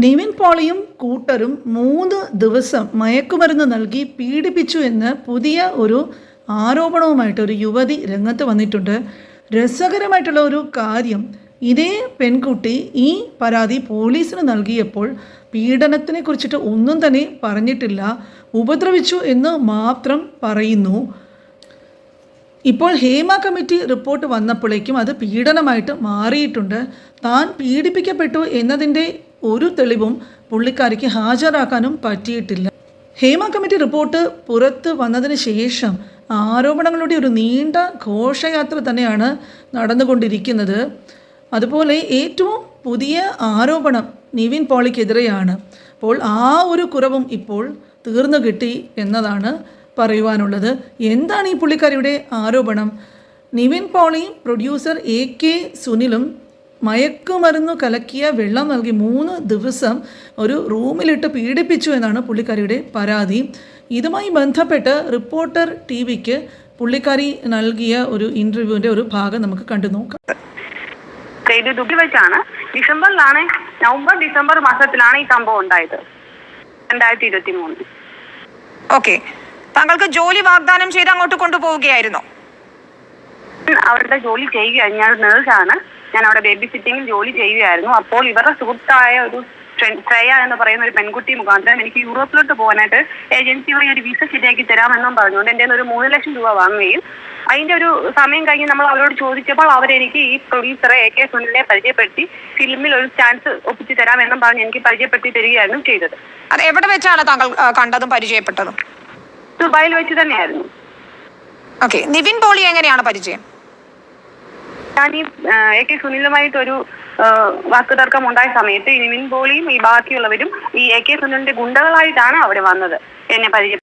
നിവിൻ പോളിയും കൂട്ടരും 3 ദിവസം മയക്കുമരുന്ന് നൽകി പീഡിപ്പിച്ചു എന്ന് പുതിയ ഒരു ആരോപണവുമായിട്ട് ഒരു യുവതി രംഗത്ത് വന്നിട്ടുണ്ട്. രസകരമായിട്ടുള്ള ഒരു കാര്യം, ഇതേ പെൺകുട്ടി ഈ പരാതി പോലീസിന് നൽകിയപ്പോൾ പീഡനത്തിനെ കുറിച്ചിട്ട് ഒന്നും തന്നെ പറഞ്ഞിട്ടില്ല, ഉപദ്രവിച്ചു എന്ന് മാത്രം പറയുന്നു. ഇപ്പോൾ ഹേമ കമ്മിറ്റി റിപ്പോർട്ട് വന്നപ്പോഴേക്കും അത് പീഡനമായിട്ട് മാറിയിട്ടുണ്ട്. താൻ പീഡിപ്പിക്കപ്പെട്ടു എന്നതിൻ്റെ ഒരു തെളിവും പുള്ളിക്കാരിക്ക് ഹാജരാക്കാനും പറ്റിയിട്ടില്ല. ഹേമ കമ്മിറ്റി റിപ്പോർട്ട് പുറത്ത് വന്നതിന് ശേഷം ആരോപണങ്ങളുടെ ഒരു നീണ്ട ഘോഷയാത്ര തന്നെയാണ് നടന്നുകൊണ്ടിരിക്കുന്നത്. അതുപോലെ ഏറ്റവും പുതിയ ആരോപണം നിവിൻ പോളിക്കെതിരെയാണ്. അപ്പോൾ ആ ഒരു കുറവും ഇപ്പോൾ തീർന്നു കിട്ടി എന്നതാണ് പറയുവാനുള്ളത്. എന്താണ് ഈ പുള്ളിക്കാരിയുടെ ആരോപണം? നിവിൻ പോളി പ്രൊഡ്യൂസർ AK സുനിലും മയക്കുമരുന്ന് കലക്കിയ വെള്ളം നൽകി 3 ദിവസം ഒരു റൂമിലിട്ട് പീഡിപ്പിച്ചു എന്നാണ് പുള്ളിക്കാരിയുടെ പരാതി. ഇതുമായി ബന്ധപ്പെട്ട് റിപ്പോർട്ടർ TVക്ക് പുള്ളിക്കാരി നൽകിയ ഒരു ഇൻ്റർവ്യൂവിൻ്റെ ഒരു ഭാഗം നമുക്ക് കണ്ടു നോക്കാം. ദുബായ് വെച്ചാണ് നവംബർ ഡിസംബർ മാസത്തിലാണ് ഈ സംഭവം ഉണ്ടായത്, 2023. ഓക്കെ, താങ്കൾക്ക് ജോലി വാഗ്ദാനം ചെയ്ത് അങ്ങോട്ട് കൊണ്ടുപോവുകയായിരുന്നു? അവരുടെ ജോലി ചെയ്യുകയായിരുന്നു. ഞാൻ നേഴ്സാണ്, ഞാൻ അവിടെ ബേബി സിറ്റിംഗിൽ ജോലി ചെയ്യുകയായിരുന്നു. അപ്പോൾ ഇവരുടെ സുഹൃത്തായ ഒരു ശ്രേയ എന്ന് പറയുന്ന ഒരു പെൺകുട്ടി മുഖാന്തരം എനിക്ക് യൂറോപ്പിലോട്ട് പോകാനായിട്ട് ഏജൻസി വഴി ഒരു വിസ ശരിയാക്കി തരാമെന്നും പറഞ്ഞുകൊണ്ട് എൻ്റെ ഒരു 3 ലക്ഷം രൂപ വാങ്ങുകയും അതിൻ്റെ ഒരു സമയം കഴിഞ്ഞ് നമ്മൾ അവരോട് ചോദിച്ചപ്പോൾ അവരെനിക്ക് ഈ പ്രൊഡ്യൂസറെ AK സുനിലിനെ പരിചയപ്പെടുത്തി ഫിലിമിൽ ഒരു ചാൻസ് ഒപ്പിച്ച് തരാമെന്നും പറഞ്ഞ് എനിക്ക് പരിചയപ്പെടുത്തി തരികയായിരുന്നു ചെയ്തത്. അത് എവിടെ വെച്ചാണ് താങ്കൾ കണ്ടതും പരിചയപ്പെട്ടതും? ദുബായിൽ വെച്ച് തന്നെയായിരുന്നു. ഓക്കെ, നിവിൻ പോളി എങ്ങനെയാണ് പരിചയം? ഞാൻ ഈ AK സുനിലുമായിട്ടൊരു വാക്കുതർക്കം ഉണ്ടായ സമയത്ത് ഈ നിവിൻ പോളിയും ഈ ബാക്കിയുള്ളവരും ഈ AK സുനിലിന്റെ ഗുണ്ടകളായിട്ടാണ് അവിടെ വന്നത് എന്നെ പരിചയം.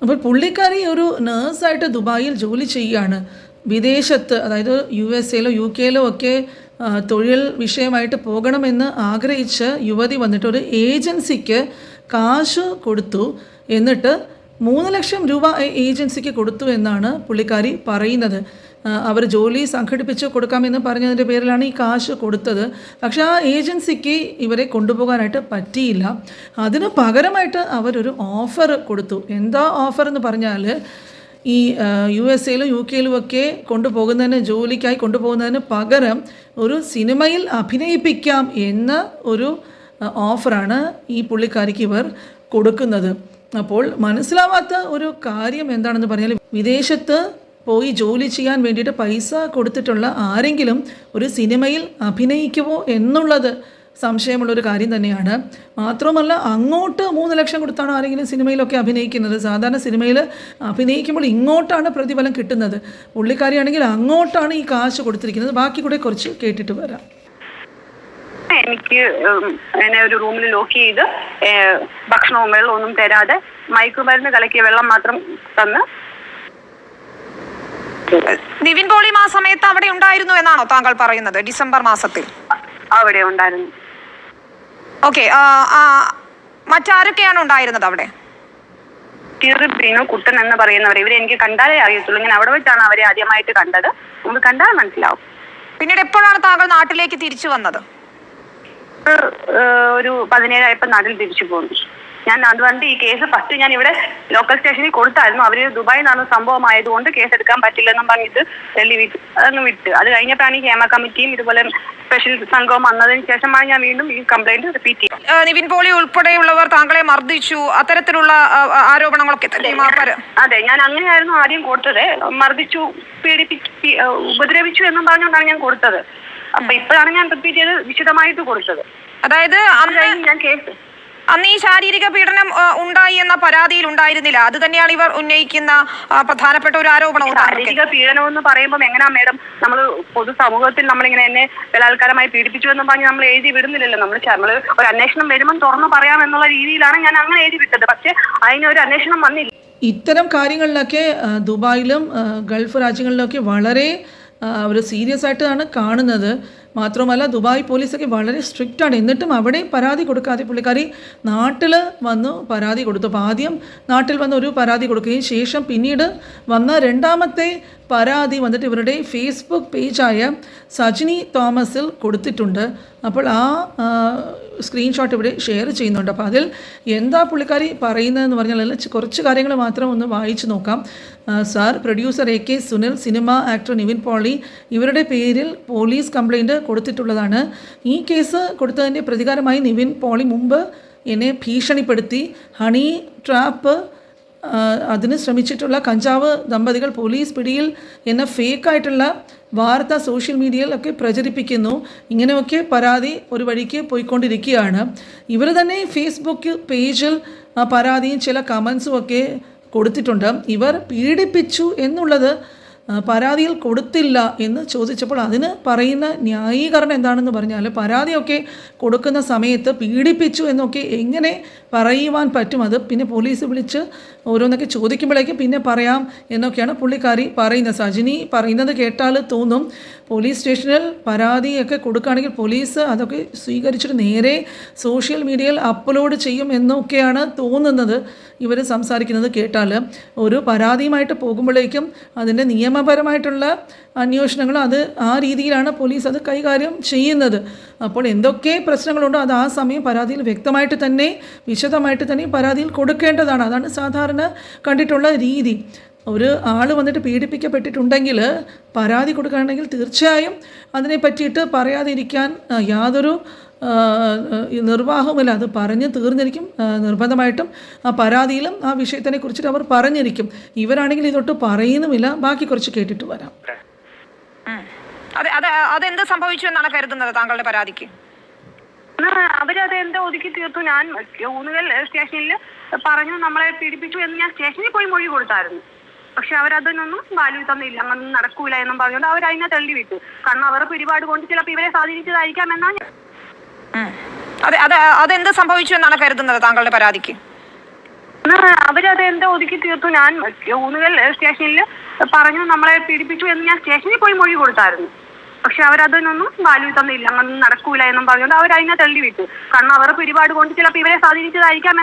അപ്പോൾ പുള്ളിക്കാരി ഒരു നേഴ്സായിട്ട് ദുബായിൽ ജോലി ചെയ്യുകയാണ്. വിദേശത്ത്, അതായത് USA-ലോ UK-ലോ ഒക്കെ തൊഴിൽ വിഷയമായിട്ട് പോകണമെന്ന് ആഗ്രഹിച്ച് യുവതി വന്നിട്ട് ഒരു ഏജൻസിക്ക് കാശ് കൊടുത്തു. എന്നിട്ട് 3 ലക്ഷം രൂപ ഏജൻസിക്ക് കൊടുത്തു എന്നാണ് പുള്ളിക്കാരി പറയുന്നത്. അവർ ജോലി സംഘടിപ്പിച്ച് കൊടുക്കാമെന്ന് പറഞ്ഞതിൻ്റെ പേരിലാണ് ഈ കാശ് കൊടുത്തത്. പക്ഷേ ആ ഏജൻസിക്ക് ഇവരെ കൊണ്ടുപോകാനായിട്ട് പറ്റിയില്ല. അതിന് പകരമായിട്ട് അവരൊരു ഓഫർ കൊടുത്തു. എന്താ ഓഫർ എന്ന് പറഞ്ഞാൽ, ഈ USA-ലും UK-ലും ഒക്കെ കൊണ്ടുപോകുന്നതിന്, ജോലിക്കായി കൊണ്ടുപോകുന്നതിന് പകരം ഒരു സിനിമയിൽ അഭിനയിപ്പിക്കാം എന്ന ഒരു ഓഫറാണ് ഈ പുള്ളിക്കാരിക്ക് ഇവർ കൊടുക്കുന്നത്. അപ്പോൾ മനസ്സിലാവാത്ത ഒരു കാര്യം എന്താണെന്ന് പറഞ്ഞാൽ, വിദേശത്ത് പോയി ജോലി ചെയ്യാൻ വേണ്ടിയിട്ട് പൈസ കൊടുത്തിട്ടുള്ള ആരെങ്കിലും ഒരു സിനിമയിൽ അഭിനയിക്കുമോ എന്നുള്ളത് സംശയമുള്ളൊരു കാര്യം തന്നെയാണ്. മാത്രമല്ല, അങ്ങോട്ട് 3 ലക്ഷം കൊടുത്താണ് ആരെങ്കിലും സിനിമയിലൊക്കെ അഭിനയിക്കുന്നത്. സാധാരണ സിനിമയിൽ അഭിനയിക്കുമ്പോൾ ഇങ്ങോട്ടാണ് പ്രതിഫലം കിട്ടുന്നത്. പുള്ളിക്കാരിയാണെങ്കിൽ അങ്ങോട്ടാണ് ഈ കാശ് കൊടുത്തിരിക്കുന്നത്. ബാക്കി കൂടെ കുറച്ച് കേട്ടിട്ട് വരാം. എനിക്ക് എന്നെ ഒരു റൂമിൽ ലോക്ക് ചെയ്ത് ഭക്ഷണവും വെള്ളവും ഒന്നും തരാതെ മയക്കുമരുന്ന് കലക്കിയ വെള്ളം മാത്രം തന്ന്. നിവിൻ പോളിയും ആ സമയത്ത് അവിടെ ഉണ്ടായിരുന്നു എന്നാണോ താങ്കൾ പറയുന്നത്? ഡിസംബർ മാസത്തിൽ അവിടെ ഉണ്ടായിരുന്നു. ഓക്കെ, മറ്റാരൊക്കെയാണ് ഉണ്ടായിരുന്നത് അവിടെ? ബീനു, കുട്ടൻ എന്ന് പറയുന്നവർ. ഇവരെ എനിക്ക് കണ്ടാലേ അറിയത്തുള്ളൂ. ഞാൻ അവിടെ വെച്ചാണ് അവരെ ആദ്യമായിട്ട് കണ്ടത്. നമുക്ക് കണ്ടാൽ മനസ്സിലാവും. പിന്നീട് എപ്പോഴാണ് താങ്കൾ നാട്ടിലേക്ക് തിരിച്ചു വന്നത്? ഒരു 17 ആയപ്പോൾ നാട്ടിൽ തിരിച്ചു പോകുന്നു. ഞാൻ അതുകൊണ്ട് ഈ കേസ് ഫസ്റ്റ് ഞാൻ ഇവിടെ ലോക്കൽ സ്റ്റേഷനിൽ കൊടുത്തായിരുന്നു. അവർ ദുബായിൽ നിന്നാണ് സംഭവമായതുകൊണ്ട് കേസ് എടുക്കാൻ പറ്റില്ലെന്നും പറഞ്ഞിട്ട് ഡൽഹി വിട്ട്. അത് കഴിഞ്ഞപ്പോഴാണ് ഈ ഹേമ കമ്മിറ്റിയും ഇതുപോലെ സ്പെഷ്യൽ സംഘവും വന്നതിന് ശേഷമാണ് ഞാൻ വീണ്ടും ഈ കംപ്ലൈന്റ് റിപ്പീറ്റ് ചെയ്തത്. നിവിൻ പോളി ഉൾപ്പെടെയുള്ളവർ താങ്കളെ മർദ്ദിച്ചു, അത്തരത്തിലുള്ള ആരോപണങ്ങളൊക്കെ? അതെ, ഞാൻ അങ്ങനെയായിരുന്നു ആദ്യം കൊടുത്തത്. മർദ്ദിച്ചു, ഉപദ്രവിച്ചു എന്നും പറഞ്ഞുകൊണ്ടാണ് ഞാൻ കൊടുത്തത്. അപ്പൊ ഇപ്പോഴാണ് ഞാൻ റിപ്പീറ്റ് ചെയ്ത് വിശദമായിട്ട് കൊടുത്തത്. അതായത് ഞാൻ കേസ് അന്ന് ഈ ശാരീരിക പീഡനം ഉണ്ടായി എന്ന പരാതിയിൽ ഉണ്ടായിരുന്നില്ല. അത് തന്നെയാണ് ഇവർ ഉന്നയിക്കുന്ന പ്രധാനപ്പെട്ട ഒരു ആരോപണം. ശാരീരിക പീഡനം എന്ന് പറയുമ്പോൾ എങ്ങനെയാ മേഡം, നമ്മൾ പൊതുസമൂഹത്തിൽ നമ്മളിങ്ങനെ എന്നെ ബലാത്കാരമായി പീഡിപ്പിച്ചു എന്ന് പറഞ്ഞ് നമ്മൾ എഴുതി വിടുന്നില്ലല്ലോ. നമ്മൾ ഒരു അന്വേഷണം വരുമ്പോൾ തുറന്നു പറയാമെന്നുള്ള രീതിയിലാണ് ഞാൻ അങ്ങനെ എഴുതി വിട്ടത്. പക്ഷെ അതിനൊരു അന്വേഷണം വന്നില്ല. ഇത്തരം കാര്യങ്ങളിലൊക്കെ ദുബായിലും ഗൾഫ് രാജ്യങ്ങളിലൊക്കെ വളരെ അവർ സീരിയസ് ആയിട്ടാണ് കാണുന്നത്. മാത്രമല്ല, ദുബായ് പോലീസൊക്കെ വളരെ സ്ട്രിക്റ്റാണ്. എന്നിട്ടും അവിടെ പരാതി കൊടുക്കാതെ പുള്ളിക്കാരി നാട്ടിൽ വന്ന് പരാതി കൊടുത്തു. അപ്പോൾ ആദ്യം നാട്ടിൽ വന്ന് ഒരു പരാതി കൊടുക്കുകയും ശേഷം പിന്നീട് വന്ന രണ്ടാമത്തെ പരാതി വന്നിട്ട് ഇവരുടെ ഫേസ്ബുക്ക് പേജായ സജിനി തോമസിൽ കൊടുത്തിട്ടുണ്ട്. അപ്പോൾ ആ സ്ക്രീൻഷോട്ട് ഇവിടെ ഷെയർ ചെയ്യുന്നുണ്ട്. അപ്പോൾ അതിൽ എന്താ പുള്ളിക്കാരി പറയുന്നതെന്ന് പറഞ്ഞാൽ കുറച്ച് കാര്യങ്ങൾ മാത്രം ഒന്ന് വായിച്ചു നോക്കാം. Sir, producer AK Sunil, cinema actor Nivin Pauly ഇവരുടെ പേരിൽ പോലീസ് കംപ്ലയിൻറ്റ് കൊടുത്തിട്ടുള്ളതാണ്. ഈ കേസ് കൊടുത്തതിൻ്റെ പ്രതികാരമായി നിവിൻ പോളി മുമ്പ് എന്നെ ഭീഷണിപ്പെടുത്തി ഹണി ട്രാപ്പ് അതിന് ശ്രമിച്ചിട്ടുള്ള കഞ്ചാവ് ദമ്പതികൾ പോലീസ് പിടിയിൽ എന്ന ഫേക്കായിട്ടുള്ള വാർത്ത സോഷ്യൽ മീഡിയയിലൊക്കെ പ്രചരിപ്പിക്കുന്നു. ഇങ്ങനെയൊക്കെ പരാതി ഒരു വഴിക്ക് പോയിക്കൊണ്ടിരിക്കുകയാണ്. ഇവർ തന്നെ ഫേസ്ബുക്ക് പേജിൽ പരാതിയും ചില കമൻസും ഒക്കെ കൊടുത്തിട്ടുണ്ട്. ഇവർ പീഡിപ്പിച്ചു എന്നുള്ളത് പരാതിയിൽ കൊടുത്തില്ല എന്ന് ചോദിച്ചപ്പോൾ അതിന് പറയുന്ന ന്യായീകരണം എന്താണെന്ന് പറഞ്ഞാൽ, പരാതിയൊക്കെ കൊടുക്കുന്ന സമയത്ത് പീഡിപ്പിച്ചു എന്നൊക്കെ എങ്ങനെ പറയുവാൻ പറ്റും? അത് പിന്നെ പോലീസ് വിളിച്ച് ഓരോന്നൊക്കെ ചോദിക്കുമ്പോഴേക്കും പിന്നെ പറയാം എന്നൊക്കെയാണ് പുള്ളിക്കാരി പറയുന്നത്. സജിനി പറയുന്നത് കേട്ടാൽ തോന്നും പോലീസ് സ്റ്റേഷനിൽ പരാതിയൊക്കെ കൊടുക്കുകയാണെങ്കിൽ പോലീസ് അതൊക്കെ സ്വീകരിച്ചിട്ട് നേരെ സോഷ്യൽ മീഡിയയിൽ അപ്ലോഡ് ചെയ്യും എന്നൊക്കെയാണ് തോന്നുന്നത് ഇവർ സംസാരിക്കുന്നത് കേട്ടാൽ. ഒരു പരാതിയുമായിട്ട് പോകുമ്പോഴേക്കും അതിൻ്റെ നിയമപരമായിട്ടുള്ള അന്വേഷണങ്ങൾ അത് ആ രീതിയിലാണ് പോലീസ് അത് കൈകാര്യം ചെയ്യുന്നത്. അപ്പോൾ എന്തൊക്കെ പ്രശ്നങ്ങളുണ്ടോ അത് ആ സമയം പരാതിയിൽ വ്യക്തമായിട്ട് തന്നെ വിശദമായിട്ട് തന്നെ പരാതിയിൽ കൊടുക്കേണ്ടതാണ്. അതാണ് സാധാരണ കണ്ടിട്ടുള്ള രീതി. ഒരു ആൾ വന്നിട്ട് പീഡിപ്പിക്കപ്പെട്ടിട്ടുണ്ടെങ്കിൽ പരാതി കൊടുക്കുകയാണെങ്കിൽ തീർച്ചയായും അതിനെ പറ്റിയിട്ട് പറയാതിരിക്കാൻ യാതൊരു നിർവാഹവുമില്ല. അത് പറഞ്ഞ് തീർന്നിരിക്കും. നിർബന്ധമായിട്ടും ആ പരാതിയിലും ആ വിഷയത്തിനെ കുറിച്ചിട്ട് അവർ പറഞ്ഞിരിക്കും. ഇവരാണെങ്കിൽ ഇതൊട്ട് പറയുന്നുമില്ല. ബാക്കി കുറച്ച് കേട്ടിട്ട് വരാം. അതെന്ത് സംഭവിച്ചു എന്നാണ് കരുതുന്നത് താങ്കളുടെ പരാതിക്ക്? അവരത് എന്താ ഒതുക്കി തീർത്തു. ഞാൻ ഊന്നുകൽ സ്റ്റേഷനിൽ പറഞ്ഞു നമ്മളെ പീഡിപ്പിച്ചു എന്ന് ഞാൻ സ്റ്റേഷനിൽ പോയി മൊഴി കൊടുത്തായിരുന്നു. പക്ഷെ അവരതിനൊന്നും വാല്യൂ തന്നില്ല. അങ്ങനെ നടക്കൂല എന്നും പറഞ്ഞുകൊണ്ട് അവർ അതിനെ തള്ളി വിട്ടു. കാരണം അവർ പിടിപാട് കൊണ്ട് ചിലപ്പോൾ ഇവരെ സ്വാധീനിച്ചതായിരിക്കാം എന്നാണ്. അതെന്ത് സംഭവിച്ചു എന്നാണ് കരുതുന്നത് താങ്കളുടെ പരാതിക്ക്? അവരത് എന്താ ഒതുക്കി തീർത്തു. ഞാൻ ഊന്നുകൽ സ്റ്റേഷനിൽ പറഞ്ഞു നമ്മളെ പീഡിപ്പിച്ചു എന്ന് ഞാൻ സ്റ്റേഷനിൽ പോയി മൊഴി കൊടുത്തായിരുന്നു. പക്ഷെ അവരതിനൊന്നും വാല്യൂ തന്നില്ല. അങ്ങനെ നടക്കൂല എന്നും പറഞ്ഞുകൊണ്ട് അവർ അതിനെ തള്ളി വിട്ടു. കാരണം അവർ പിടിപാട് കൊണ്ട് ചിലപ്പോൾ ഇവരെ സ്വാധീനിച്ചതായിരിക്കാം.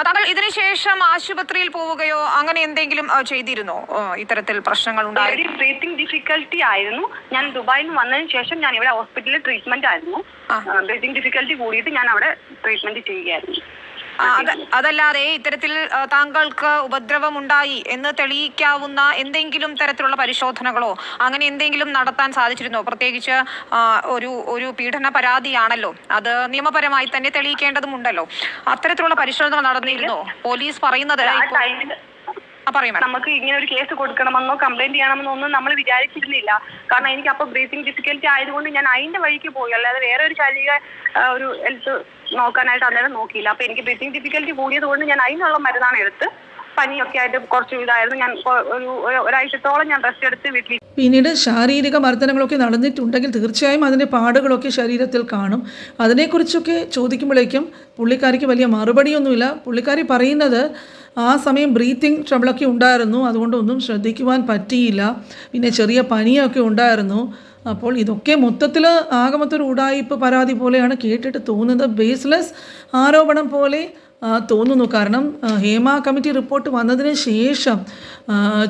താങ്കൾ ഇതിനുശേഷം ആശുപത്രിയിൽ പോവുകയോ അങ്ങനെ എന്തെങ്കിലും ചെയ്തിരുന്നോ? ഇത്തരത്തിൽ പ്രശ്നങ്ങൾ ഉണ്ടായി. ബ്രീത്തിങ് ഡിഫിക്കൽട്ടി ആയിരുന്നു. ഞാൻ ദുബായിൽ നിന്ന് വന്നതിന് ശേഷം ഞാൻ ഇവിടെ ഹോസ്പിറ്റലിൽ ട്രീറ്റ്മെന്റ് ആയിരുന്നു. ബ്രീത്തിങ് ഡിഫിക്കൽട്ടി കൂടിയിട്ട് ഞാൻ അവിടെ ട്രീറ്റ്മെന്റ് ചെയ്യുകയായിരുന്നു. അതല്ലാതെ ഇത്തരത്തിൽ താങ്കൾക്ക് ഉപദ്രവമുണ്ടായി എന്ന് തെളിയിക്കാവുന്ന എന്തെങ്കിലും തരത്തിലുള്ള പരിശോധനകളോ അങ്ങനെ എന്തെങ്കിലും നടത്താൻ സാധിച്ചിരുന്നോ? പ്രത്യേകിച്ച് ഒരു പീഡന പരാതിയാണല്ലോ, അത് നിയമപരമായി തന്നെ തെളിയിക്കേണ്ടതുണ്ടല്ലോ. അത്തരത്തിലുള്ള പരിശോധന നടന്നിരുന്നോ? പോലീസ് പറയുന്നത് നമുക്ക് ഇങ്ങനെ ഒരു കേസ് കൊടുക്കണമെന്നോ കംപ്ലൈന്റ് ചെയ്യണമെന്നോ ഒന്നും നമ്മൾ വിചാരിച്ചിരുന്നില്ല. കാരണം എനിക്ക് അപ്പൊ ബ്രീത്തിങ് ഡിഫിക്കൽറ്റി ആയതുകൊണ്ട് ഞാൻ അതിന്റെ വഴിക്ക് പോയി. അല്ലാതെ വേറെ ഒരു ശാരീരിക ഒരു ഹെൽത്ത് നോക്കാനായിട്ട് അന്നേരം നോക്കിയില്ല. അപ്പൊ എനിക്ക് ബ്രീത്തിങ് ഡിഫിക്കൽറ്റി കൂടിയത് കൊണ്ട് ഞാൻ അതിനുള്ള മരുന്നാണ് എടുത്ത്. പനിയൊക്കെ ആയിട്ട് കുറച്ച് ഇതായിരുന്നു. ഞാൻ ഒരാഴ്ചത്തോളം ഞാൻ റെസ്റ്റ് എടുത്ത് വീട്ടിൽ. പിന്നീട് ശാരീരിക മർദ്ദനങ്ങളൊക്കെ നടന്നിട്ടുണ്ടെങ്കിൽ തീർച്ചയായും അതിൻ്റെ പാടുകളൊക്കെ ശരീരത്തിൽ കാണും. അതിനെക്കുറിച്ചൊക്കെ ചോദിക്കുമ്പോഴേക്കും പുള്ളിക്കാരിക്ക് വലിയ മറുപടിയൊന്നുമില്ല. പുള്ളിക്കാരി പറയുന്നത് ആ സമയം ബ്രീത്തിങ് ട്രബിളൊക്കെ ഉണ്ടായിരുന്നു, അതുകൊണ്ടൊന്നും ശ്രദ്ധിക്കുവാൻ പറ്റിയില്ല. പിന്നെ ചെറിയ പനിയൊക്കെ ഉണ്ടായിരുന്നു. അപ്പോൾ ഇതൊക്കെ മൊത്തത്തിൽ ആകെ മൊത്തം ഉടായിപ്പ് പരാതി പോലെയാണ് കേട്ടിട്ട് തോന്നുന്നത്. ബേസ്ലെസ് ആരോപണം പോലെ തോന്നുന്നു. കാരണം ഹേമ കമ്മിറ്റി റിപ്പോർട്ട് വന്നതിന് ശേഷം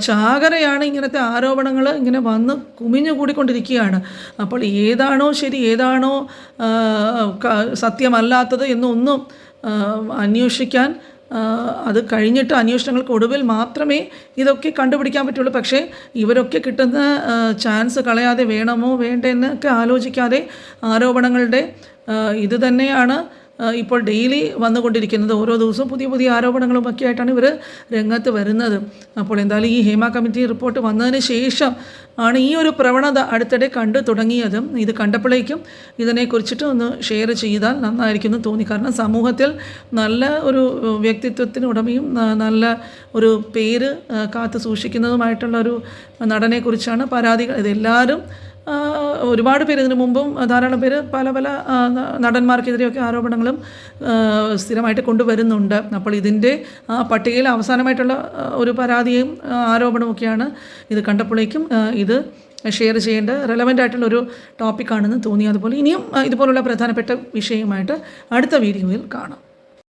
ചാകരയാണ് ഇങ്ങനത്തെ ആരോപണങ്ങൾ ഇങ്ങനെ വന്ന് കുമിഞ്ഞുകൂടിക്കൊണ്ടിരിക്കുകയാണ്. അപ്പോൾ ഏതാണോ ശരി ഏതാണോ സത്യമല്ലാത്തത് എന്നൊന്നും അന്വേഷിക്കാൻ അത് കഴിഞ്ഞിട്ട് അന്വേഷണങ്ങൾക്ക് ഒടുവിൽ മാത്രമേ ഇതൊക്കെ കണ്ടുപിടിക്കാൻ പറ്റുള്ളൂ. പക്ഷേ ഇവരൊക്കെ കിട്ടുന്ന ചാൻസ് കളയാതെ വേണമോ വേണ്ടെന്നൊക്കെ ആലോചിക്കാതെ ആരോപണങ്ങളുടെ ഇത് തന്നെയാണ് ഇപ്പോൾ ഡെയിലി വന്നുകൊണ്ടിരിക്കുന്നത്. ഓരോ ദിവസവും പുതിയ പുതിയ ആരോപണങ്ങളുമൊക്കെ ആയിട്ടാണ് ഇവർ രംഗത്ത് വരുന്നത്. അപ്പോൾ എന്തായാലും ഈ ഹേമ കമ്മിറ്റി റിപ്പോർട്ട് വന്നതിന് ശേഷം ആണ് ഈ ഒരു പ്രവണത അടുത്തിടെ കണ്ടു തുടങ്ങിയതും. ഇത് കണ്ടപ്പോഴേക്കും ഇതിനെക്കുറിച്ചിട്ട് ഒന്ന് ഷെയർ ചെയ്താൽ നന്നായിരിക്കുമെന്ന് തോന്നി. കാരണം സമൂഹത്തിൽ നല്ല ഒരു വ്യക്തിത്വത്തിന് ഉടമയും നല്ല ഒരു പേര് കാത്തു സൂക്ഷിക്കുന്നതുമായിട്ടുള്ള ഒരു നടനെക്കുറിച്ചാണ് പരാതികൾ. ഇതെല്ലാവരും ഒരുപാട് പേര് ഇതിനു മുമ്പും ധാരാളം പേര് പല പല നടന്മാർക്കെതിരെയൊക്കെ ആരോപണങ്ങളും സ്ഥിരമായിട്ട് കൊണ്ടുവരുന്നുണ്ട്. അപ്പോൾ ഇതിൻ്റെ പട്ടികയിൽ അവസാനമായിട്ടുള്ള ഒരു പരാതിയും ആരോപണമൊക്കെയാണ് ഇത് കണ്ടപ്പോഴേക്കും ഇത് ഷെയർ ചെയ്യേണ്ട റെലവൻ്റ് ആയിട്ടുള്ളൊരു ടോപ്പിക്കാണെന്ന് തോന്നി. അതുപോലെ ഇനിയും ഇതുപോലുള്ള പ്രധാനപ്പെട്ട വിഷയമായിട്ട് അടുത്ത വീഡിയോയിൽ കാണാം.